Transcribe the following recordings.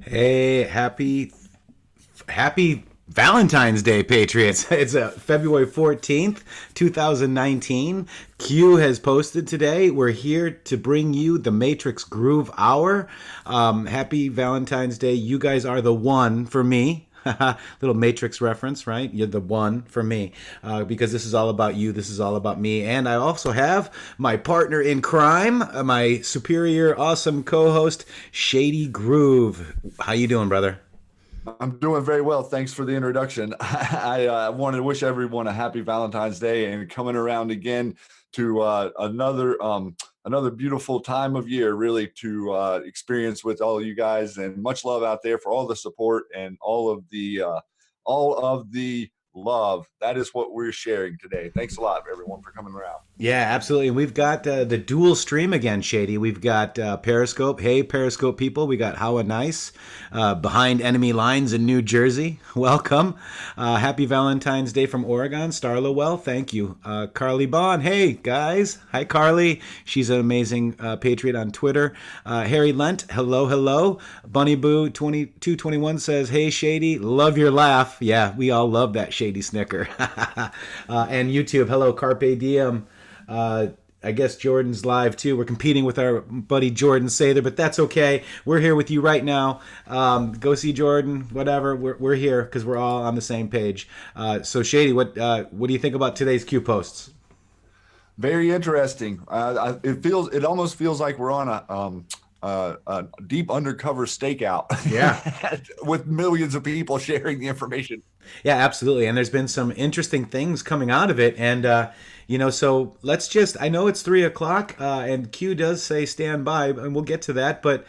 Hey, happy Valentine's Day, Patriots. It's February 14th, 2019. Q has posted today. We're here to bring you the Matrixxx Grooove Hour. Happy Valentine's Day. You guys are the one for me. Little Matrix reference, right? You're the one for me because this is all about you. This is all about me. And I also have my partner in crime, my superior, awesome co-host, Shady Groove. How you doing, brother? I'm doing very well. Thanks for the introduction. I wanted to wish everyone a happy Valentine's Day and coming around again to another beautiful time of year, really to experience with all you guys, and much love out there for all the support and all of the love. That is what we're sharing today. Thanks a lot, everyone, for coming around. Yeah, absolutely. And we've got the dual stream again, Shady. We've got Periscope. Hey, Periscope people. We got How a Nice behind enemy lines in New Jersey. Welcome. Happy Valentine's Day from Oregon. Starla, well, thank you. Carly Bond. Hey, guys. Hi, Carly. She's an amazing patriot on Twitter. Harry Lent. Hello, hello. Bunny Boo 2221 says, hey, Shady. Love your laugh. Yeah, we all love that Shady snicker. And YouTube. Hello, Carpe Diem. I guess Jordan's live too. We're competing with our buddy Jordan Sather, but that's okay. We're here with you right now. Go see Jordan, whatever. We're here because we're all on the same page. So Shady, what do you think about today's Q posts? Very interesting. It almost feels like we're on a deep undercover stakeout Yeah. with millions of people sharing the information. Yeah, absolutely. And there's been some interesting things coming out of it. And, so let's just, I know it's 3 o'clock, and Q does say stand by, and we'll get to that. But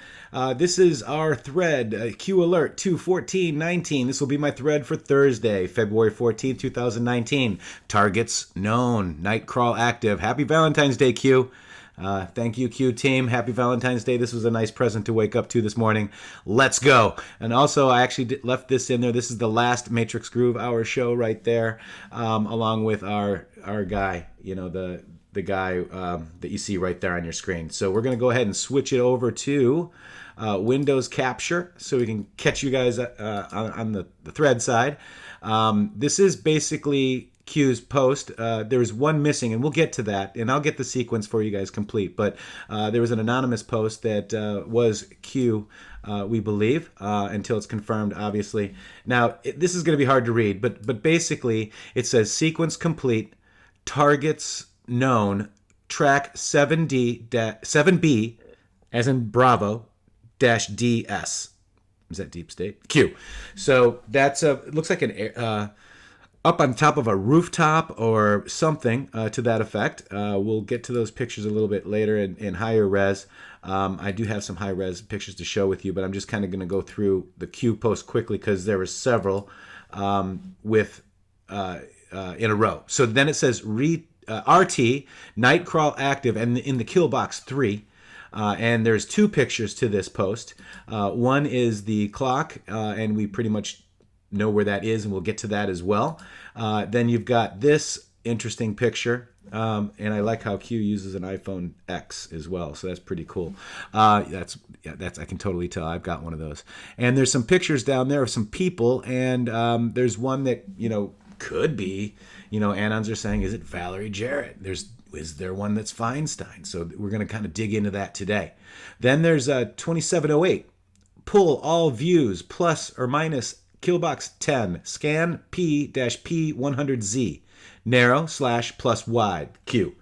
this is our thread, Q Alert 21419. This will be my thread for Thursday, February 14th, 2019. Targets known, Nightcrawl active. Happy Valentine's Day, Q. Thank you, Q team. Happy Valentine's Day. This was a nice present to wake up to this morning. Let's go. And also, I actually left this in there. This is the last Matrixxx Groove Hour show right there, along with our guy, the guy that you see right there on your screen. So we're going to go ahead and switch it over to Windows Capture so we can catch you guys on the thread side. This is basically Q's post. There was one missing, and we'll get to that, and I'll get the sequence for you guys complete. But there was an anonymous post that was Q, we believe, until it's confirmed, obviously. Now, this is going to be hard to read, but basically, it says sequence complete, targets known, track 7B, as in Bravo, dash DS. Is that deep state? Q. So that's it looks like an up on top of a rooftop or something to that effect. We'll get to those pictures a little bit later in higher res. I do have some high res pictures to show with you, but I'm just kind of going to go through the Q post quickly because there were several with in a row. So then it says RT Nightcrawl active and in the kill box 3. And there's two pictures to this post. One is the clock, and we pretty much know where that is, and we'll get to that as well. Then you've got this interesting picture, and I like how Q uses an iPhone X as well, so that's pretty cool. That's I can totally tell. I've got one of those. And there's some pictures down there of some people, and there's one that could be, Anons are saying, is it Valerie Jarrett? Is there one that's Feinstein? So we're going to kind of dig into that today. Then there's 2708. Pull all views plus or minus Killbox 10, scan P-P100Z, narrow / plus wide, Q.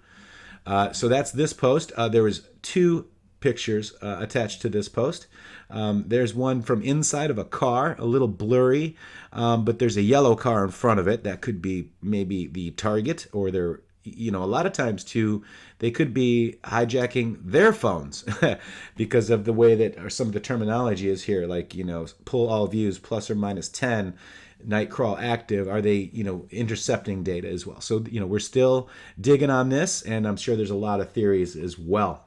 So that's this post. There was two pictures attached to this post. There's one from inside of a car, a little blurry, but there's a yellow car in front of it. That could be maybe the target, or they're, a lot of times too, they could be hijacking their phones because of the way that, or some of the terminology is here, like, pull all views plus or minus 10, Nightcrawl active. Are they, intercepting data as well? So, we're still digging on this, and I'm sure there's a lot of theories as well.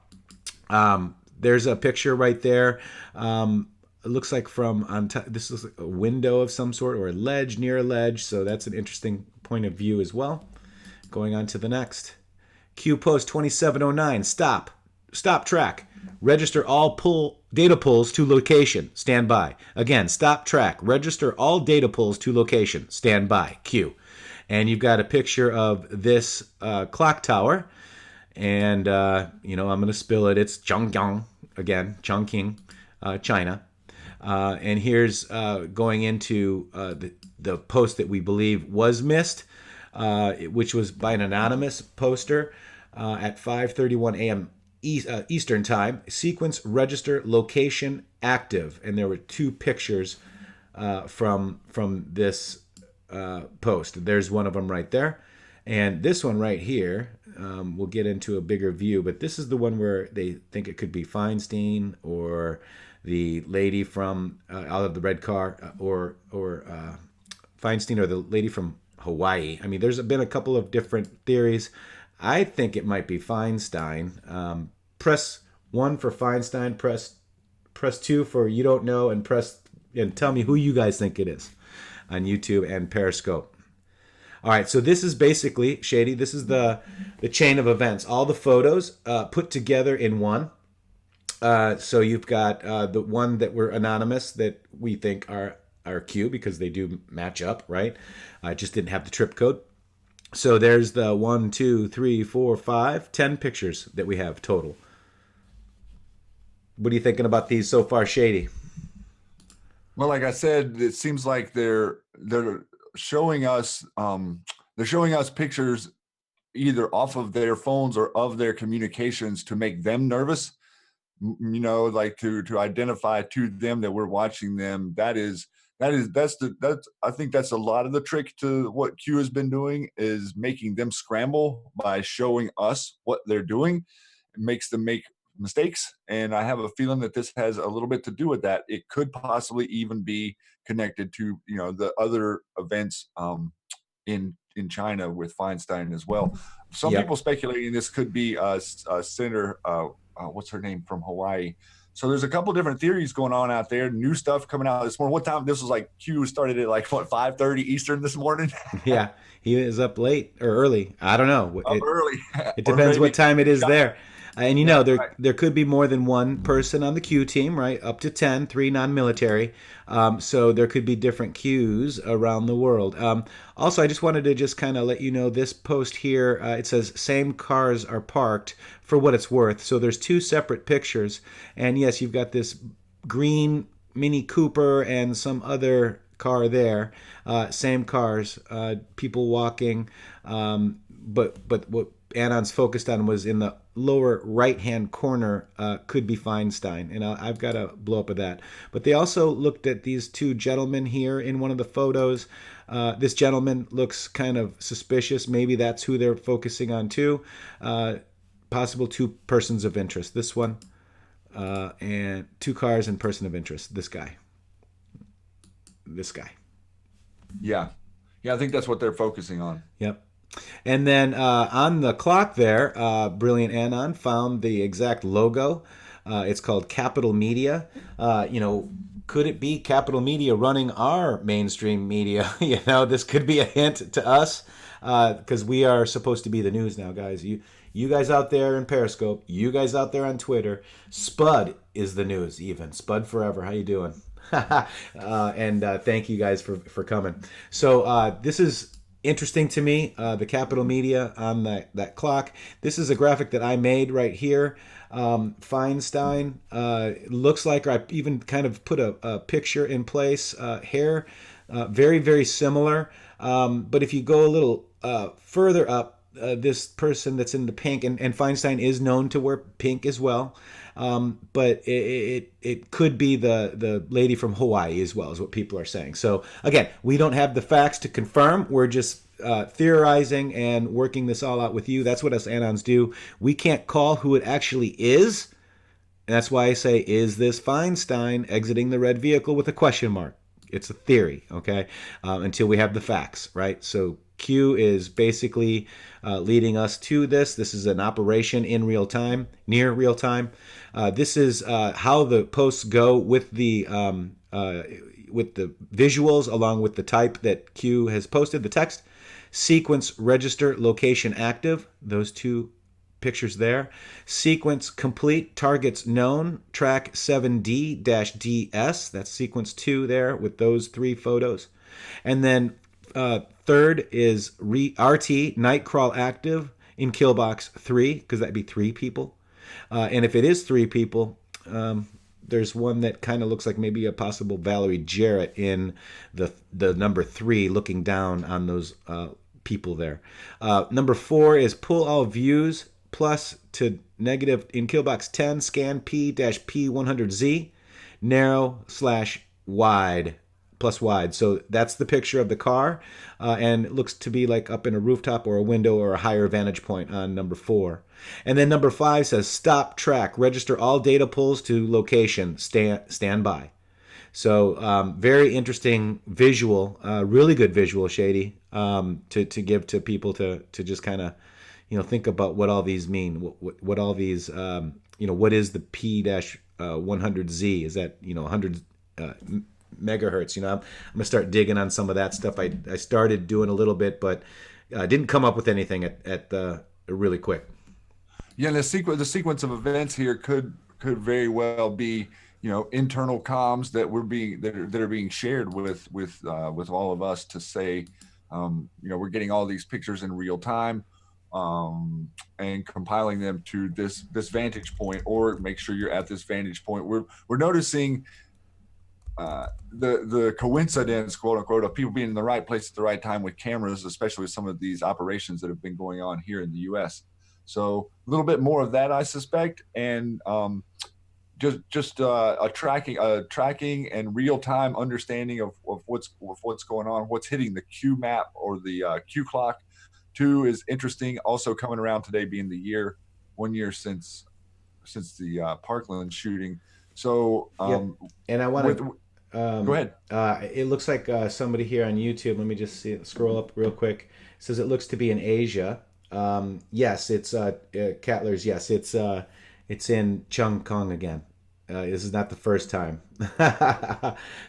There's a picture right there. It looks like from on top, this is a window of some sort or a ledge, near a ledge. So that's an interesting point of view as well. Going on to the next. Q post 2709. Stop track. register all data pulls to location, stand by. Again, stop track, register all data pulls to location, stand by, Q. And you've got a picture of this clock tower. And, I'm going to spill it. It's Zhangjiang, again, Chongqing, China. And here's going into the post that we believe was missed, which was by an anonymous poster at 5:31 a.m. Eastern time. Sequence register location active, and there were two pictures from this post. There's one of them right there, and this one right here. We'll get into a bigger view, but this is the one where they think it could be Feinstein or the lady from out of the red car, or Feinstein or the lady from Hawaii. I mean, there's been a couple of different theories. I think it might be Feinstein. Press 1 for Feinstein. Press 2 for you don't know, and tell me who you guys think it is on YouTube and Periscope. All right, so this is basically, Shady, this is the chain of events. All the photos put together in one. So you've got the one that were anonymous that we think are Q because they do match up, right? I just didn't have the trip code. So there's the 1, 2, 3, 4, 5, 10 pictures that we have total. What are you thinking about these so far, Shady? Well, like I said, it seems like they're showing us pictures either off of their phones or of their communications to make them nervous, like to identify to them that we're watching them. I think that's a lot of the trick to what Q has been doing, is making them scramble by showing us what they're doing. It makes them make mistakes, and I have a feeling that this has a little bit to do with that. It could possibly even be connected to the other events in China with Feinstein as well. Some people speculating this could be Senator what's her name from Hawaii. So there's a couple different theories going on out there. New stuff coming out this morning. What time? This was like Q started at 5:30 Eastern this morning. Yeah, he is up late or early. I don't know. Early. It depends what time it is there. And there could be more than one person on the Q team, right? Up to 10, 3 non-military. So there could be different Qs around the world. Also, I just wanted to just kind of let you know this post here. It says same cars are parked for what it's worth. So there's two separate pictures. And yes, you've got this green Mini Cooper and some other car there. Same cars, people walking. But what Anon's focused on was in the lower right-hand corner, could be Feinstein, and I've got a blow-up of that. But they also looked at these two gentlemen here in one of the photos. This gentleman looks kind of suspicious. Maybe that's who they're focusing on too. Possible two persons of interest. This one, and two cars and person of interest. This guy. Yeah, I think that's what they're focusing on. Yep. And then on the clock there, Brilliant Anon found the exact logo. It's called Capital Media. Could it be Capital Media running our mainstream media? This could be a hint to us, because we are supposed to be the news now, guys. You guys out there in Periscope, you guys out there on Twitter, Spud is the news even. Spud forever. How you doing? And thank you guys for coming. So this is interesting to me, the Capital Media on that clock. This is a graphic that I made right here. Feinstein looks like, or I even kind of put a picture in place. Hair, very, very similar. But if you go a little further up, this person that's in the pink, and Feinstein is known to wear pink as well. But it could be the lady from Hawaii as well, is what people are saying. So again, we don't have the facts to confirm. We're just theorizing and working this all out with you. That's what us Anons do. We can't call who it actually is. And that's why I say, is this Feinstein exiting the red vehicle with a question mark? It's a theory, okay? Until we have the facts, right? So Q is basically leading us to this. This is an operation in real time, near real time. This is how the posts go with the visuals along with the type that Q has posted, the text. Sequence register location active. Those two pictures there. Sequence complete, targets known, track 7D-DS. That's sequence 2 there with those 3 photos. And then third is RT, night crawl active in kill box 3, because that'd be 3 people. And if it is 3 people, there's one that kind of looks like maybe a possible Valerie Jarrett in the number 3, looking down on those people there. Number 4 is pull all views plus to negative in killbox 10, scan P-P100Z, narrow / wide, plus wide. So that's the picture of the car, and it looks to be like up in a rooftop or a window or a higher vantage point on number 4. And then number 5 says stop track, register all data pulls to location, stand by. So very interesting visual, really good visual, Shady, to give to people to just kind of, think about what all these mean, what all these, what is the P-100Z? Is that, 100 megahertz? I'm gonna start digging on some of that stuff. I started doing a little bit, but didn't come up with anything at really quick. Yeah, and the sequence of events here could very well be, internal comms that are being shared with all of us to say, we're getting all these pictures in real time, and compiling them to this vantage point, or make sure you're at this vantage point. We're noticing the coincidence, quote unquote, of people being in the right place at the right time with cameras, especially with some of these operations that have been going on here in the U.S. So a little bit more of that, I suspect, and just a tracking and real time understanding of what's going on, what's hitting the Q map or the Q clock. 2 is interesting. Also coming around today being the 1 year since the Parkland shooting. So and I want to go ahead. It looks like somebody here on YouTube. Let me just scroll up real quick. It says it looks to be in Asia. Yes, it's Cattlers. Yes, it's in Chung Kong again. This is not the first time.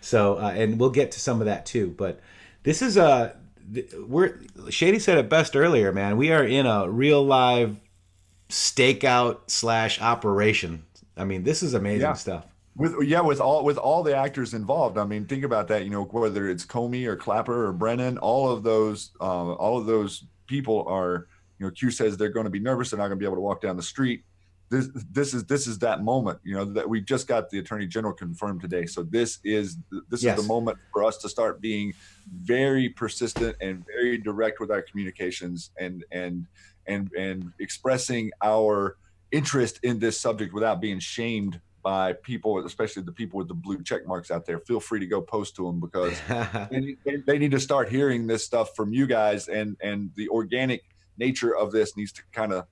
So, and we'll get to some of that too. But this is Shady said it best earlier, man. We are in a real live stakeout / operation. I mean, this is amazing stuff. With all the actors involved. I mean, think about that. Whether it's Qarmy or Clapper or Brennan, all of those people are. Q says they're going to be nervous. They're not going to be able to walk down the street. This is that moment. That we just got the Attorney General confirmed today. So this is the moment for us to start being very persistent and very direct with our communications and expressing our interest in this subject without being shamed by people, especially the people with the blue check marks out there. Feel free to go post to them, because they need to start hearing this stuff from you guys, and the organic nature of this needs to kind of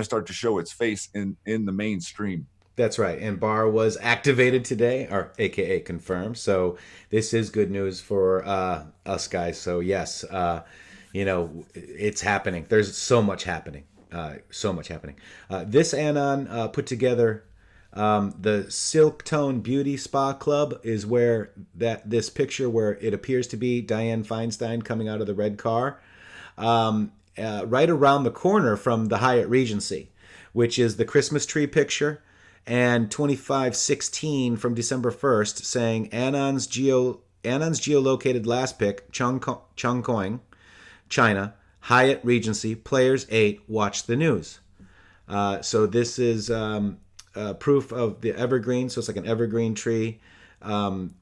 start to show its face in the mainstream. That's right. And Barr was activated today, or AKA confirmed. So this is good news for us guys. So yes, it's happening. There's so much happening. This Anon put together the Silk Tone Beauty Spa Club is where this picture where it appears to be Dianne Feinstein coming out of the red car. Right around the corner from the Hyatt Regency, which is the Christmas tree picture, and 2516 from December 1st saying Anon's geolocated last pick, Chongqing, China, Hyatt Regency, players 8, watch the news. So this is proof of the evergreen, so it's like an evergreen tree,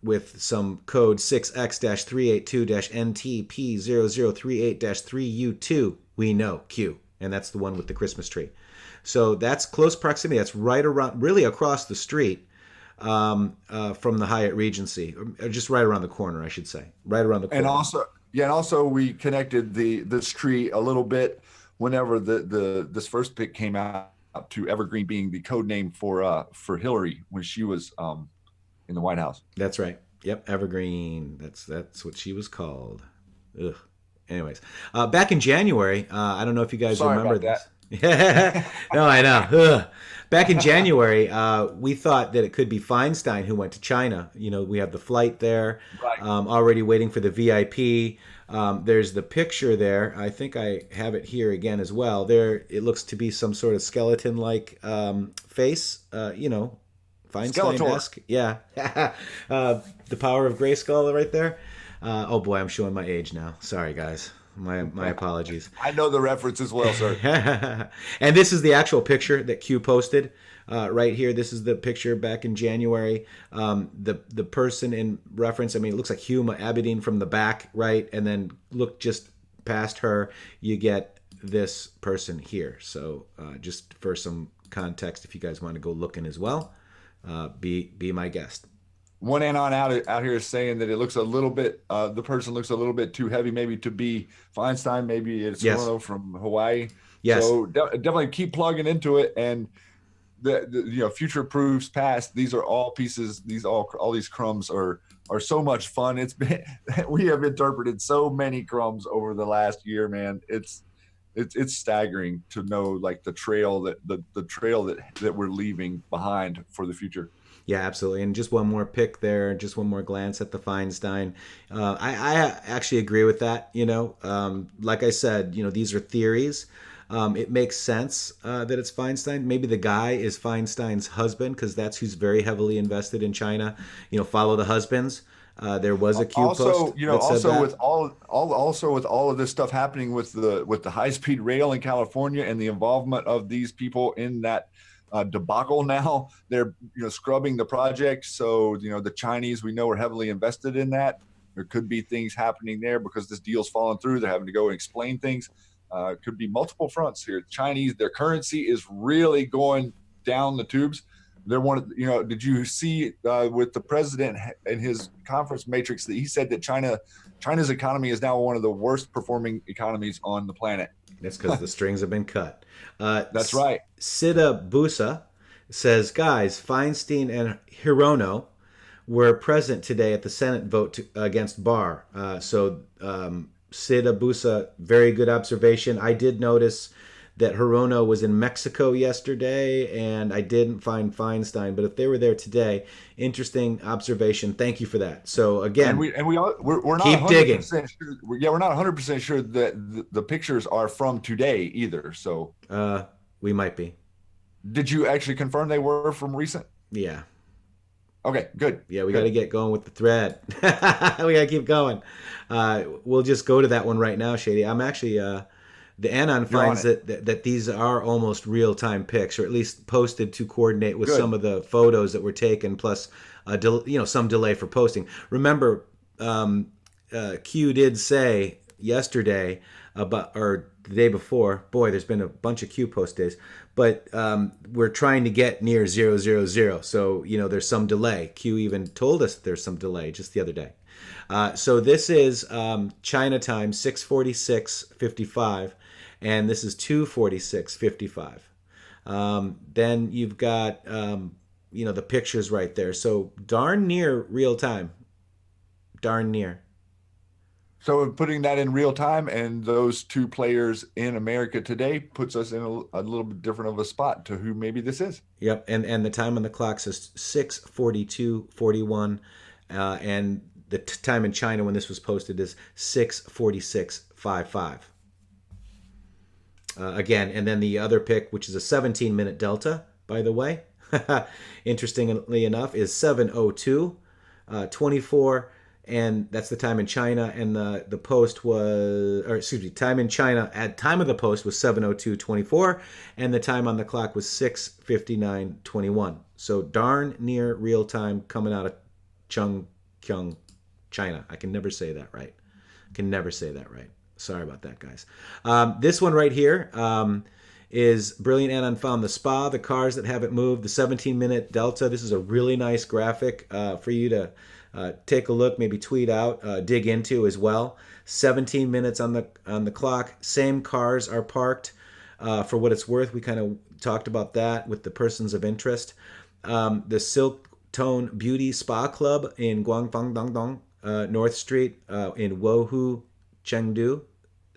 with some code 6X-382-NTP0038-3U2. We know Q, and that's the one with the Christmas tree. So that's close proximity. That's right around, really across the street from the Hyatt Regency, or just right around the corner, I should say, right around the corner. And also we connected this tree a little bit whenever this first pick came out to evergreen being the code name for Hillary when she was in the White House. That's right. Yep, evergreen. That's what she was called. Ugh. Anyways, back in January, I don't know if you guys remember this. No, I know. Ugh. Back in January, we thought that it could be Feinstein who went to China. You know, we have the flight there, Right. already waiting for the VIP. There's the picture there. I think I have it here again as well. There, it looks to be some sort of skeleton-like face. Skeletor. Feinstein-esque. Yeah. The power of Grayskull right there. Oh boy, I'm showing my age now. Sorry, guys. My apologies. I know the reference as well, sir. And this is the actual picture that Q posted right here. This is the picture back in January. The person in reference, I mean, it looks like Huma Abedin from the back, right? And then look just past her, you get this person here. So just for some context, if you guys want to go looking as well, be my guest. One anon out here is saying that it looks a little bit, the person looks a little bit too heavy, maybe to be Feinstein. Maybe it's Yes. Hirono from Hawaii. Yes. So definitely keep plugging into it. And the future proofs past. These are all pieces. All these crumbs are so much fun. It's been we have interpreted so many crumbs over the last year, man. It's staggering to know like the trail that we're leaving behind for the future. Yeah, absolutely. And just one more pick there, just one more glance at the Feinstein. I actually agree with that. Like I said, these are theories. It makes sense that it's Feinstein. Maybe the guy is Feinstein's husband because that's who's very heavily invested in China. Follow the husbands. There was a Q Also, post that said that. with all of this stuff happening with the high speed rail in California and the involvement of these people in that debacle, now they're scrubbing the project. So the Chinese, we know, are heavily invested in that. There could be things happening there because this deal's fallen through. They're having to go and explain things. Could be multiple fronts here. The Chinese, their currency is really going down the tubes. They're one of, did you see with the president in his conference Matrixxx that he said that China's economy is now one of the worst performing economies on the planet? That's because the strings have been cut. That's right. Sida Busa says, guys, Feinstein and Hirono were present today at the Senate vote against Barr. Sida Busa, very good observation. I did notice that Hirono was in Mexico yesterday, and I didn't find Feinstein. But if they were there today, interesting observation. Thank you for that. So again, we're not keep 100% digging. Sure, we're not 100% sure that the pictures are from today either. So we might be. did you actually confirm they were from recent? Yeah. Okay, good. Yeah, we got to get going with the thread. We got to keep going. We'll just go to that one right now, Shady. I'm actually the Anon finds that these are almost real-time pics, or at least posted to coordinate with some of the photos that were taken, plus some delay for posting. Remember, Q did say yesterday or the day before. Boy, there's been a bunch of Q post days, but we're trying to get near 000. So there's some delay. Q even told us there's some delay just the other day. So this is China time 6:46:55, and this is 2:46:55. Then you've got the pictures right there. So darn near real time. Darn near. So putting that in real time and those two players in America today puts us in a little bit different of a spot to who maybe this is. Yep, and the time on the clock says 6:42:41, and the time in China when this was posted is 6:46:55. Again, and then the other pick, which is a 17-minute delta, by the way, interestingly enough, is 7:02:24. And that's the time in China, and the post was, or excuse me, time in China at time of the post was 7:02:24, and the time on the clock was 6:59:21. So darn near real time coming out of Chongqing, China. I can never say that right. Sorry about that, guys. This one right here is Brilliant Anon found the spa, the cars that haven't moved, the 17-minute delta. This is a really nice graphic for you to take a look, maybe tweet out, dig into as well. 17 minutes on the clock. Same cars are parked. For what it's worth, we kind of talked about that with the persons of interest. The Silk Tone Beauty Spa Club in Guangdong, North Street in Wohu, Chengdu,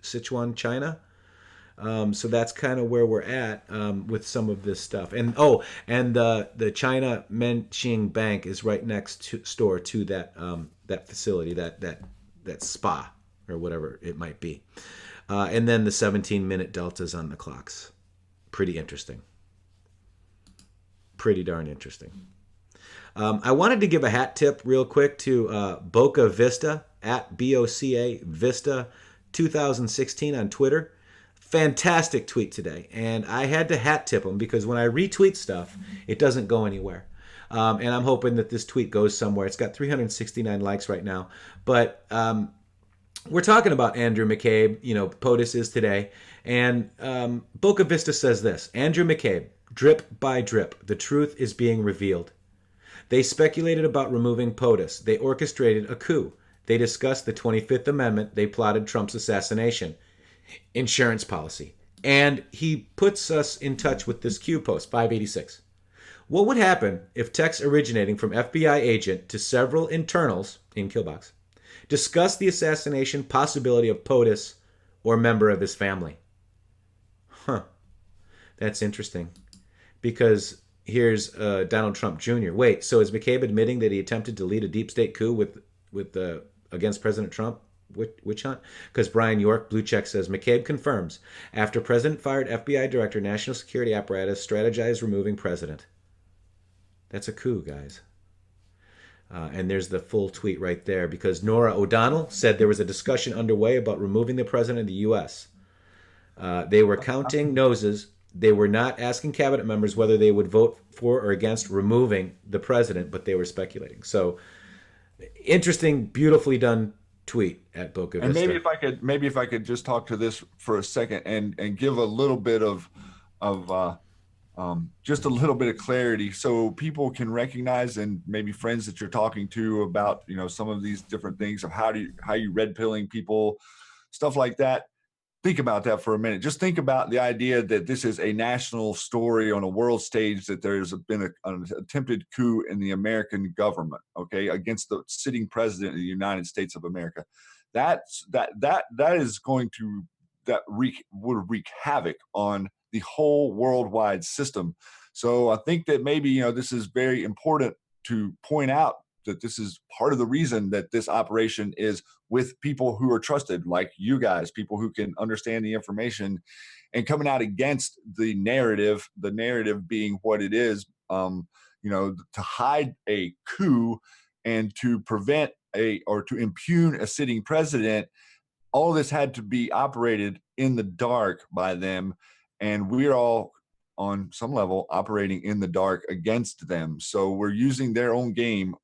Sichuan, China. So that's kind of where we're at with some of this stuff. And the China Menxing Bank is right next store to that facility, that spa or whatever it might be. And then the 17-minute deltas on the clocks. Pretty interesting. Pretty darn interesting. I wanted to give a hat tip real quick to Boca Vista at BOCA Vista 2016 on Twitter. Fantastic tweet today. And I had to hat tip him because when I retweet stuff, it doesn't go anywhere. And I'm hoping that this tweet goes somewhere. It's got 369 likes right now. But we're talking about Andrew McCabe. POTUS is today. And Boca Vista says this: Andrew McCabe, drip by drip, the truth is being revealed. They speculated about removing POTUS. They orchestrated a coup. They discussed the 25th Amendment. They plotted Trump's assassination. Insurance policy. And he puts us in touch with this Q post, 586. What would happen if texts originating from FBI agent to several internals in Killbox discussed the assassination possibility of POTUS or member of his family? That's interesting. Because here's Donald Trump Jr. Wait, so is McCabe admitting that he attempted to lead a deep state coup with against President Trump? Witch hunt? Because Brian York, Blue Check, says McCabe confirms after President fired FBI Director, National Security Apparatus strategized removing President. That's a coup, guys. And there's the full tweet right there because Nora O'Donnell said there was a discussion underway about removing the President of the U.S. They were counting noses. They were not asking cabinet members whether they would vote for or against removing the president, but they were speculating. So, interesting, beautifully done tweet at Boca Vista. And maybe if I could just talk to this for a second and give a little bit of just a little bit of clarity, so people can recognize, and maybe friends that you're talking to about some of these different things of how you red pilling people, stuff like that. Think about that for a minute. Just think about the idea that this is a national story on a world stage, that there's been an attempted coup in the American government, okay, against the sitting president of the United States of America. That is going to would wreak havoc on the whole worldwide system. So I think that maybe this is very important to point out, that this is part of the reason that this operation is with people who are trusted, like you guys, people who can understand the information and coming out against the narrative being what it is, to hide a coup and to prevent or to impugn a sitting president. All this had to be operated in the dark by them. And we're all on some level operating in the dark against them. So we're using their own game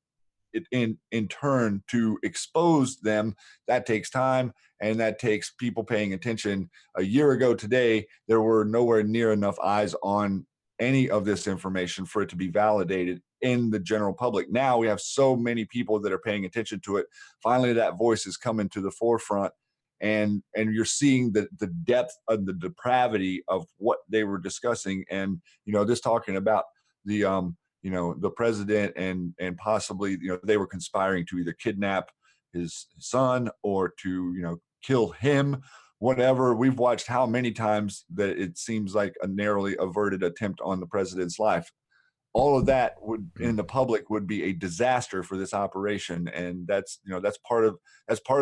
in turn to expose them. That takes time, and that takes people paying attention. A year ago today, there were nowhere near enough eyes on any of this information for it to be validated in the general public. Now we have so many people that are paying attention to it. Finally, that voice is coming to the forefront, and you're seeing the depth of the depravity of what they were discussing. And this talking about the president and possibly, they were conspiring to either kidnap his son or to, kill him, whatever. We've watched how many times that it seems like a narrowly averted attempt on the president's life. All of that in the public would be a disaster for this operation. And that's part of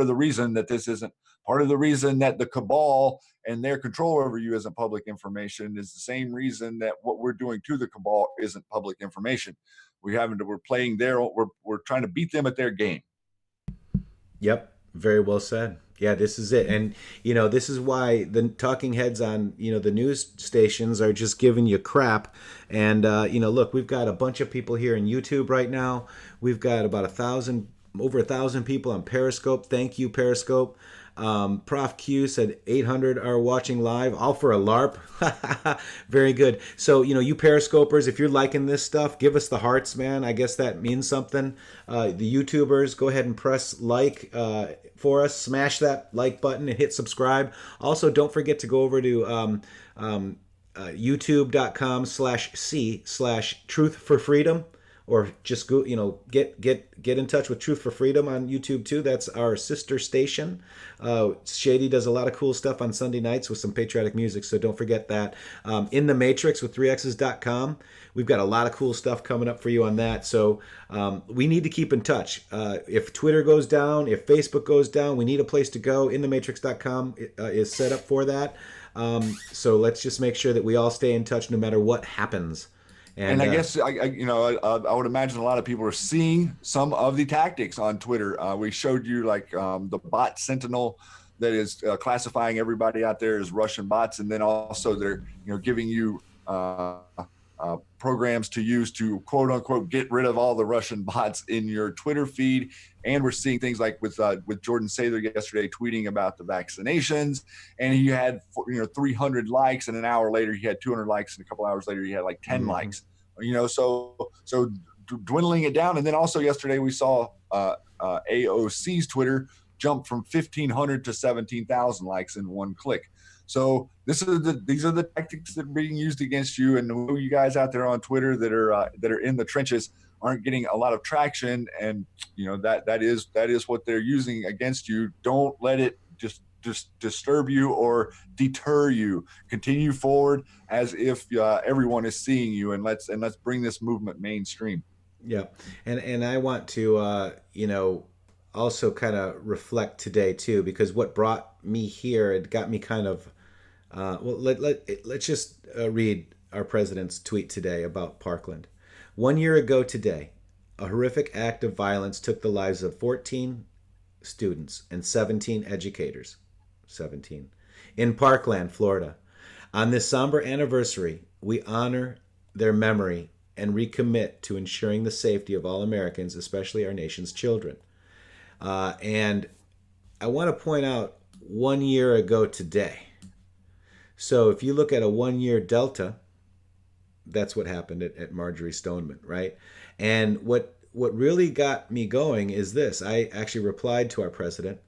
the reason that this isn't part of the reason that the cabal and their control over you isn't public information, is the same reason that what we're doing to the cabal isn't public information. We're trying to beat them at their game. Yep. Very well said. Yeah, this is it. And, this is why the talking heads on, the news stations are just giving you crap. And, look, we've got a bunch of people here in YouTube right now. We've got about over 1,000 people on Periscope. Thank you, Periscope. Prof Q said 800 are watching live, all for a LARP. Very good. So, you Periscopers, if you're liking this stuff, give us the hearts, man. I guess that means something. The YouTubers, go ahead and press like for us. Smash that like button and hit subscribe. Also, don't forget to go over to youtube.com/c/truth for freedom. or just go, get in touch with Truth for Freedom on YouTube too. That's our sister station. Shady does a lot of cool stuff on Sunday nights with some patriotic music, so don't forget that. intheMatrixxx with 3x's.com. We've got a lot of cool stuff coming up for you on that. So we need to keep in touch. If Twitter goes down, if Facebook goes down, we need a place to go. intheMatrixx.com is set up for that. So let's just make sure that we all stay in touch no matter what happens. And I guess I would imagine a lot of people are seeing some of the tactics on Twitter. We showed you like the bot Sentinel that is classifying everybody out there as Russian bots, and then also they're giving you programs to use to quote unquote get rid of all the Russian bots in your Twitter feed. And we're seeing things like with Jordan Sather yesterday tweeting about the vaccinations, and he had 300 likes, and an hour later he had 200 likes, and a couple hours later he had like 10 likes. So dwindling it down. And then also yesterday we saw AOC's Twitter jump from 1,500 to 17,000 likes in one click. So these are the tactics that are being used against you, and you guys out there on Twitter that are in the trenches aren't getting a lot of traction, and that is what they're using against you. Don't let it just disturb you or deter you. Continue forward as if everyone is seeing you, and let's bring this movement mainstream. Yeah, and I want to also kind of reflect today too, because what brought me here, it got me kind of let's just read our president's tweet today about Parkland. 1 year ago today, a horrific act of violence took the lives of 14 students and 17 educators. 17 in Parkland, Florida. On this somber anniversary, we honor their memory and recommit to ensuring the safety of all Americans, especially our nation's children. And I want to point out 1 year ago today. So if you look at a 1 year delta, that's what happened at Marjorie Stoneman, right? And what really got me going is this. I actually replied to our president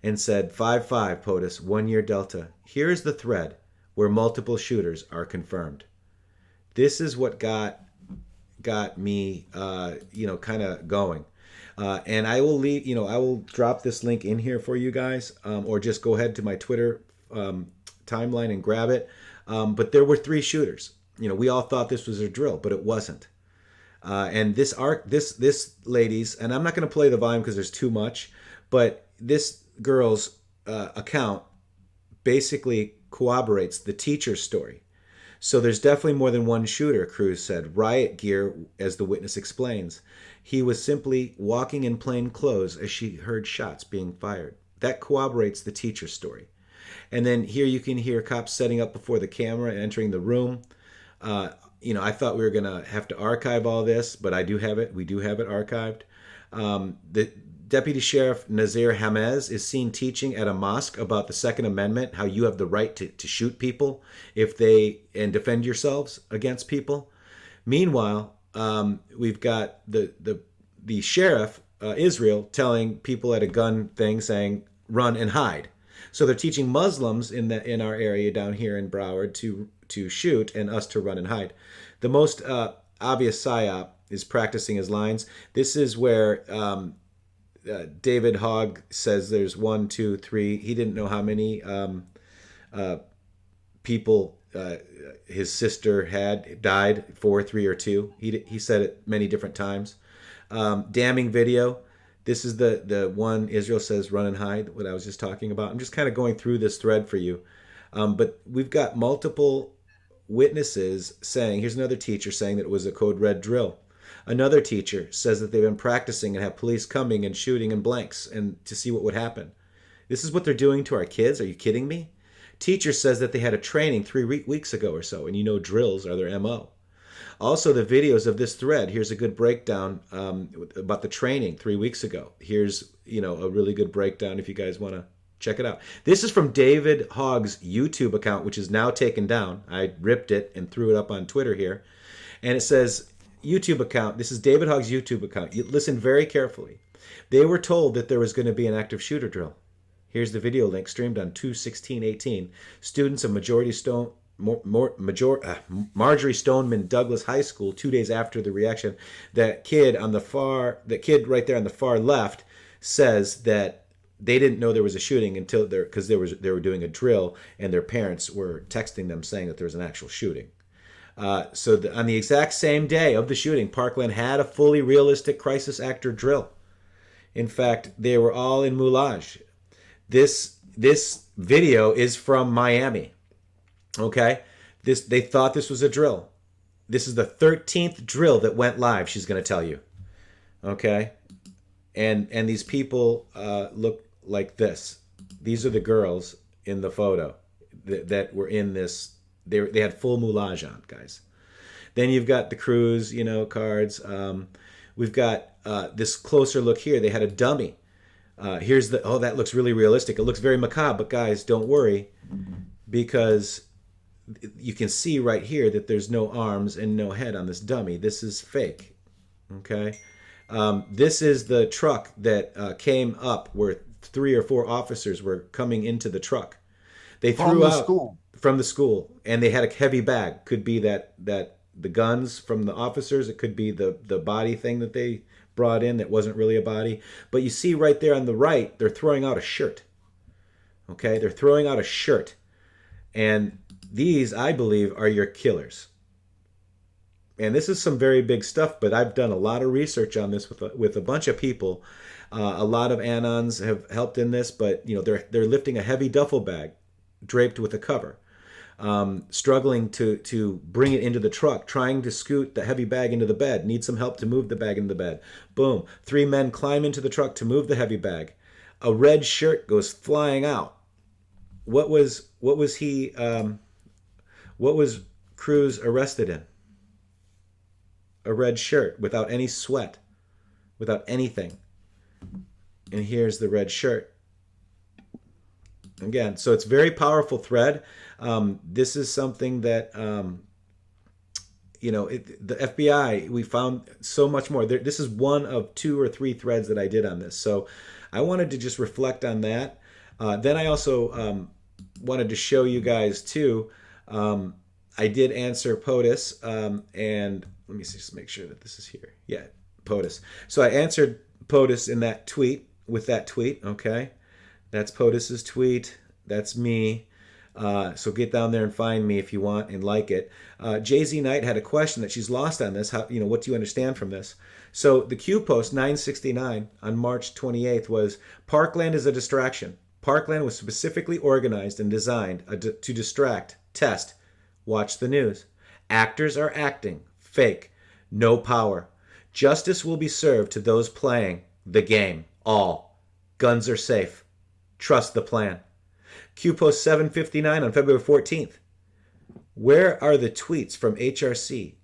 and said, 5-5 POTUS, 1 year delta. Here's the thread where multiple shooters are confirmed. This is what got me, kind of going. And I will I will drop this link in here for you guys, or just go ahead to my Twitter timeline and grab it. But there were 3 shooters. We all thought this was a drill, but it wasn't. And this lady's, and I'm not going to play the volume because there's too much, but this girl's account basically corroborates the teacher's story. So there's definitely more than one shooter, Cruz said. Riot gear, as the witness explains. He was simply walking in plain clothes as she heard shots being fired. That corroborates the teacher's story. And then here you can hear cops setting up before the camera and entering the room. I thought we were going to have to archive all this, but we do have it archived. The Deputy Sheriff Nazir Hamez is seen teaching at a mosque about the Second Amendment, how you have the right to shoot people and defend yourselves against people. Meanwhile, we've got the sheriff, Israel, telling people at a gun thing, saying, run and hide. So they're teaching Muslims in our area down here in Broward to shoot and us to run and hide. The most obvious psyop is practicing his lines. This is where David Hogg says there's 1, 2, 3. He didn't know how many people his sister had died, 4, 3, or 2. He said it many different times. Damning video. This is the one Israel says run and hide, what I was just talking about. I'm just kind of going through this thread for you. But we've got multiple witnesses saying, here's another teacher saying that it was a code red drill. Another teacher says that they've been practicing and have police coming and shooting in blanks and to see what would happen. This is what they're doing to our kids? Are you kidding me? Teacher says that they had a training 3 weeks ago or so, and drills are their MO. Also, the videos of this thread, here's a good breakdown about the training 3 weeks ago. Here's, a really good breakdown if you guys want to check it out. This is from David Hogg's YouTube account, which is now taken down. I ripped it and threw it up on Twitter here. And it says, YouTube account, this is David Hogg's YouTube account. You listen very carefully. They were told that there was going to be an active shooter drill. Here's the video link streamed on 2/16/18. Students of Majority Marjorie Stoneman Douglas High School 2 days after the reaction. That kid right there on the far left says that they didn't know there was a shooting until because they were doing a drill and their parents were texting them saying that there was an actual shooting. On the exact same day of the shooting, Parkland had a fully realistic crisis actor drill. In fact, they were all in moulage. This video is from Miami. Okay, they thought this was a drill. This is the 13th drill that went live. She's going to tell you. Okay, and these people look like this. These are the girls in the photo that were in this. They had full moulage on, guys. Then you've got the cruise, cards. We've got this closer look here. They had a dummy. That looks really realistic. It looks very macabre, but guys, don't worry, because you can see right here that there's no arms and no head on this dummy. This is fake. Okay. This is the truck that came up where 3 or 4 officers were coming into the truck. They threw out from the school, and they had a heavy bag. Could be that the guns from the officers. It could be the body thing that they brought in that wasn't really a body. But you see right there on the right, they're throwing out a shirt. Okay, they're throwing out a shirt. And these, I believe, are your killers. And this is some very big stuff, but I've done a lot of research on this with a bunch of people. A lot of Anons have helped in this, but they're lifting a heavy duffel bag draped with a cover. Struggling to bring it into the truck, trying to scoot the heavy bag into the bed, need some help to move the bag into the bed. Boom. 3 men climb into the truck to move the heavy bag. A red shirt goes flying out. What was Cruz arrested in? A red shirt without any sweat, without anything. And here's the red shirt. Again, so it's very powerful thread. This is something that, the FBI, we found so much more. This is one of 2 or 3 threads that I did on this. So I wanted to just reflect on that. Then I also wanted to show you guys, too. I did answer POTUS, and let me just make sure that this is here. Yeah, POTUS. So I answered POTUS in that tweet, with that tweet, okay? That's POTUS's tweet. That's me. So get down there and find me if you want and like it. Jay-Z Knight had a question that she's lost on this. What do you understand from this? So the Q post 969 on March 28th was, Parkland is a distraction. Parkland was specifically organized and designed to distract, test, watch the news. Actors are acting, fake, no power. Justice will be served to those playing the game. All. Guns are safe. Trust the plan. Q post 759 on February 14th. Where are the tweets from HRC,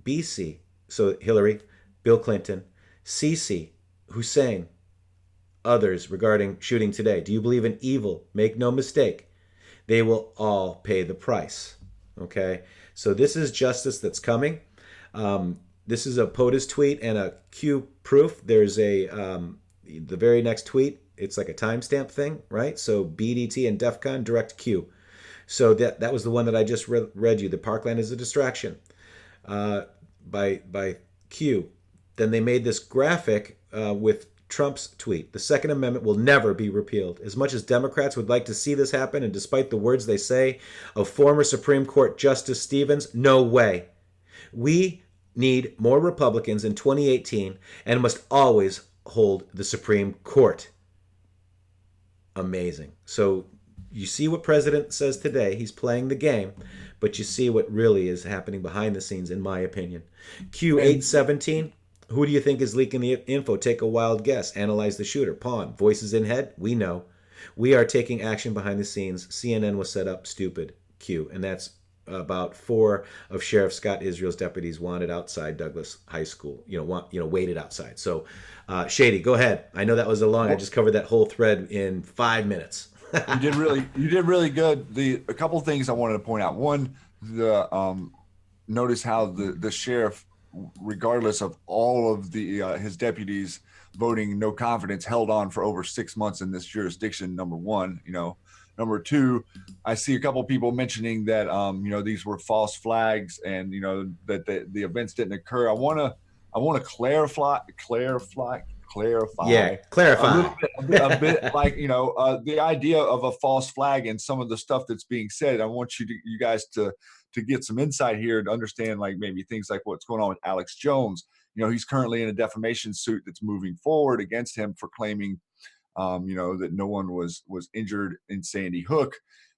BC, so Hillary, Bill Clinton, CC, Hussein, others regarding shooting today? Do you believe in evil? Make no mistake. They will all pay the price. Okay? So this is justice that's coming. This is a POTUS tweet and a Q proof. There's the very next tweet. It's like a timestamp thing, right? So BDT and DEFCON direct Q. So that was the one that I just read you. The Parkland is a distraction by Q. Then they made this graphic with Trump's tweet. The Second Amendment will never be repealed. As much as Democrats would like to see this happen, and despite the words they say of former Supreme Court Justice Stevens, no way. We need more Republicans in 2018 and must always hold the Supreme Court. Amazing. So you see what President says today. He's playing the game, but you see what really is happening behind the scenes, in my opinion. Q817, who do you think is leaking the info? Take a wild guess. Analyze the shooter. Pawn. Voices in head? We know. We are taking action behind the scenes. CNN was set up. Stupid. Q. And that's about 4 of Sheriff Scott Israel's deputies wanted outside Douglas High School. Waited outside. So, Shady, go ahead. I know that was I just covered that whole thread in 5 minutes. You did really good. A couple of things I wanted to point out. One, notice how the sheriff, regardless of all of his deputies voting no confidence, held on for over 6 months in this jurisdiction. Number one, Number two, I see a couple people mentioning that these were false flags, and that the events didn't occur. I want to clarify Yeah, a clarify. little bit, a bit like the idea of a false flag and some of the stuff that's being said. I want you guys to get some insight here to understand, like, maybe things like what's going on with Alex Jones. He's currently in a defamation suit that's moving forward against him for claiming that no one was injured in Sandy Hook.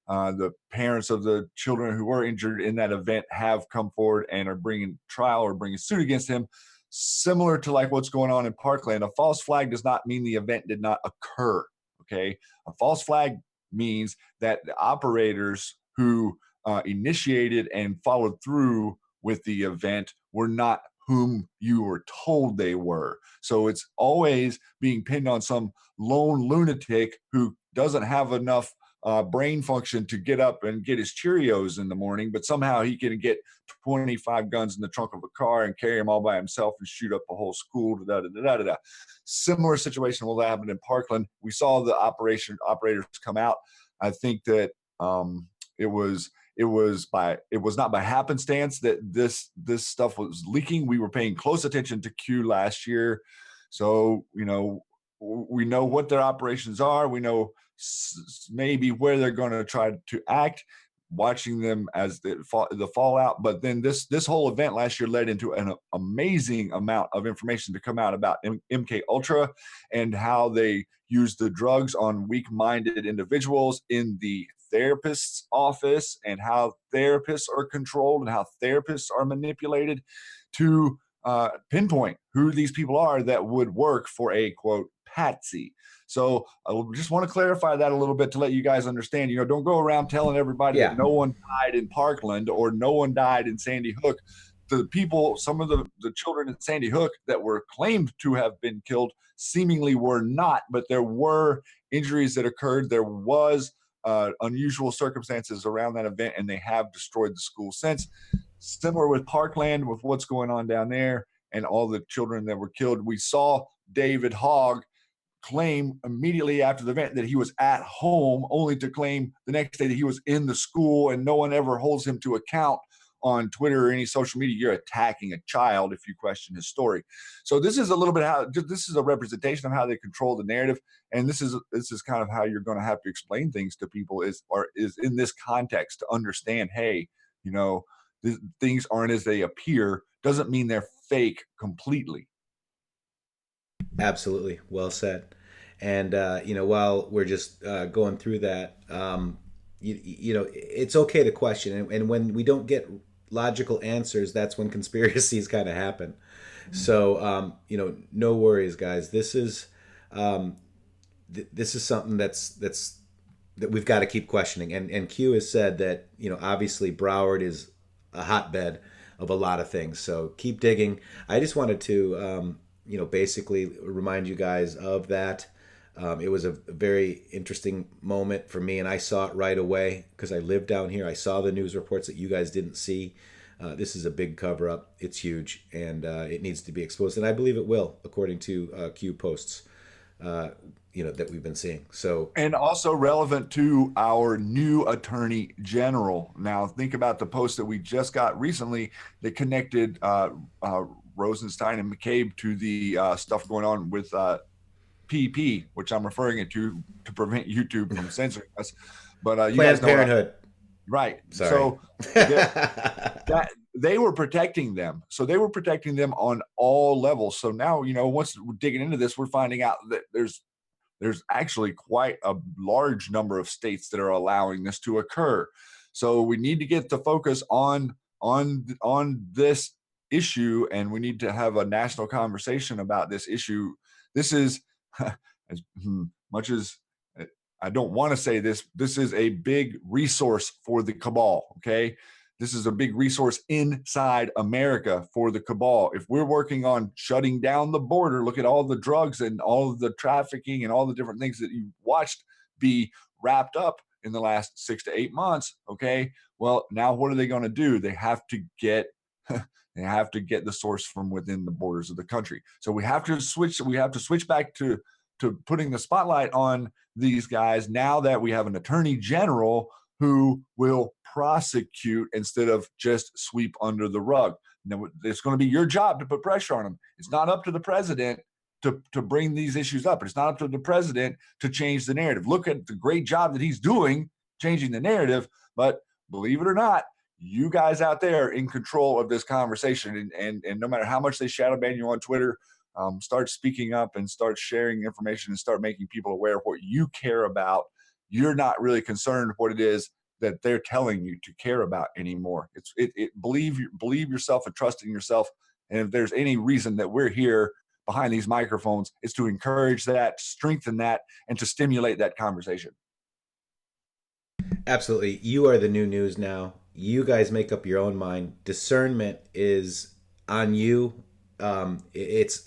The parents of the children who were injured in that event have come forward and are bringing trial or bringing suit against him, similar to like what's going on in Parkland. A false flag does not mean the event did not occur. Okay, a false flag means that the operators who initiated and followed through with the event were not whom you were told they were. So it's always being pinned on some lone lunatic who doesn't have enough brain function to get up and get his Cheerios in the morning, but somehow he can get 25 guns in the trunk of a car and carry them all by himself and shoot up a whole school. Da, da, da, da, da, da. Similar situation will happen in Parkland. We saw the operators come out. I think that it was not by happenstance that this stuff was leaking. We were paying close attention to Q last year, so we know what their operations are. We know maybe where they're going to try to act, watching them as the fallout. But then this whole event last year led into an amazing amount of information to come out about MK Ultra and how they use the drugs on weak-minded individuals in the therapist's office, and how therapists are controlled and how therapists are manipulated to pinpoint who these people are that would work for a quote patsy. So I just want to clarify that a little bit to let you guys understand. Don't go around telling everybody Yeah. that no one died in Parkland or no one died in Sandy Hook. The people, some of the children in Sandy Hook that were claimed to have been killed seemingly were not, but there were injuries that occurred. There was unusual circumstances around that event, and they have destroyed the school since. Similar with Parkland, with what's going on down there and all the children that were killed. We saw David Hogg claim immediately after the event that he was at home, only to claim the next day that he was in the school, and no one ever holds him to account on Twitter or any social media. You're attacking a child if you question his story. So this is a little bit how this is a representation of how they control the narrative, and this is kind of how you're going to have to explain things to people is in this context to understand. Hey, things aren't as they appear. Doesn't mean they're fake completely. Absolutely, well said. And while we're just going through that, it's okay to question, and when we don't get logical answers, that's when conspiracies kind of happen. So no worries, guys. This is something that we've got to keep questioning. And Q has said that obviously Broward is a hotbed of a lot of things. So keep digging. I just wanted to basically remind you guys of that. It was a very interesting moment for me, and I saw it right away because I live down here. I saw the news reports that you guys didn't see. This is a big cover-up. It's huge, and it needs to be exposed, and I believe it will, according to Q posts that we've been seeing. So, and also relevant to our new attorney general. Now, think about the post that we just got recently that connected Rosenstein and McCabe to the stuff going on with PP, which I'm referring it to prevent YouTube from censoring us. But you Planned guys know Parenthood. Right. Sorry. So that they were protecting them. So they were protecting them on all levels. So now, once we're digging into this, we're finding out that there's actually quite a large number of states that are allowing this to occur. So we need to get the focus on this issue, and we need to have a national conversation about this issue. This is as much as I don't want to say this is a big resource for the cabal. Okay. This is a big resource inside America for the cabal. If we're working on shutting down the border, look at all the drugs and all of the trafficking and all the different things that you watched be wrapped up in the last 6 to 8 months. Okay. Well, now what are they going to do? They have to get the source from within the borders of the country. So we have to switch back to to putting the spotlight on these guys now that we have an attorney general who will prosecute instead of just sweep under the rug. Now, it's going to be your job to put pressure on them. It's not up to the president to bring these issues up. It's not up to the president to change the narrative. Look at the great job that he's doing changing the narrative. But believe it or not, you guys out there in control of this conversation, and no matter how much they shadow ban you on Twitter, start speaking up and start sharing information and start making people aware of what you care about. You're not really concerned what it is that they're telling you to care about anymore. Believe yourself and trust in yourself. And if there's any reason that we're here behind these microphones, it's to encourage that, strengthen that, and to stimulate that conversation. Absolutely. You are the new news now. You guys make up your own mind. Discernment is on you. It's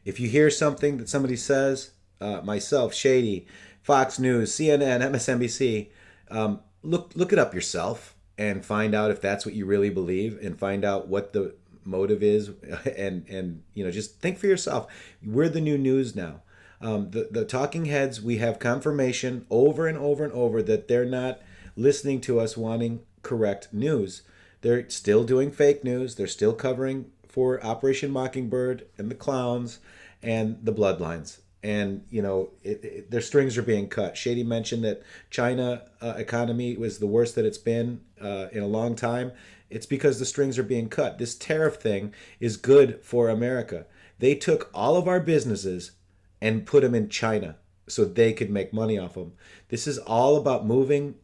if you hear something that somebody says, myself, Shady, Fox News, CNN, MSNBC, look it up yourself and find out if that's what you really believe, and find out what the motive is, and just think for yourself. We're the new news now. The talking heads, we have confirmation over and over and over that they're not listening to us wanting correct news. They're still doing fake news. They're still covering for Operation Mockingbird and the clowns and the bloodlines. And, their strings are being cut. Shady mentioned that China economy was the worst that it's been in a long time. It's because the strings are being cut. This tariff thing is good for America. They took all of our businesses and put them in China so they could make money off them. This is all about moving,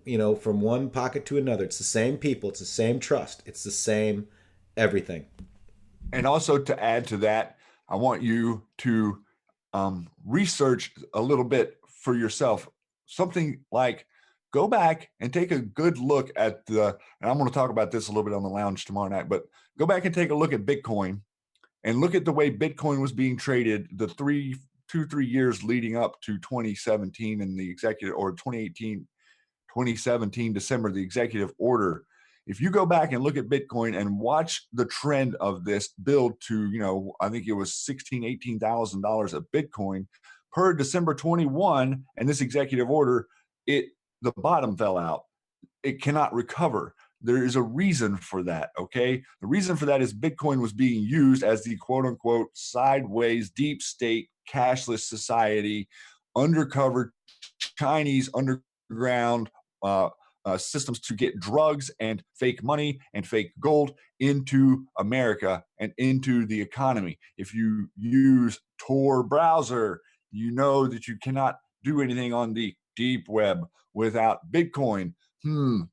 from one pocket to another. It's the same people. It's the same trust. It's the same everything. And also, to add to that, I want you to research a little bit for yourself. Something like, go back and take a good look at and I'm going to talk about this a little bit on the lounge tomorrow night, but go back and take a look at Bitcoin and look at the way Bitcoin was being traded the 3 years leading up to 2017 and the executive, or 2017 December, the executive order. If you go back and look at Bitcoin and watch the trend of this build to, I think it was $16,000, $18,000 a Bitcoin per December 21, and this executive order, the bottom fell out. It cannot recover. There is a reason for that, okay? The reason for that is Bitcoin was being used as the quote unquote sideways deep state cashless society, undercover Chinese underground systems to get drugs and fake money and fake gold into America and into the economy. If you use Tor browser, you know that you cannot do anything on the deep web without Bitcoin.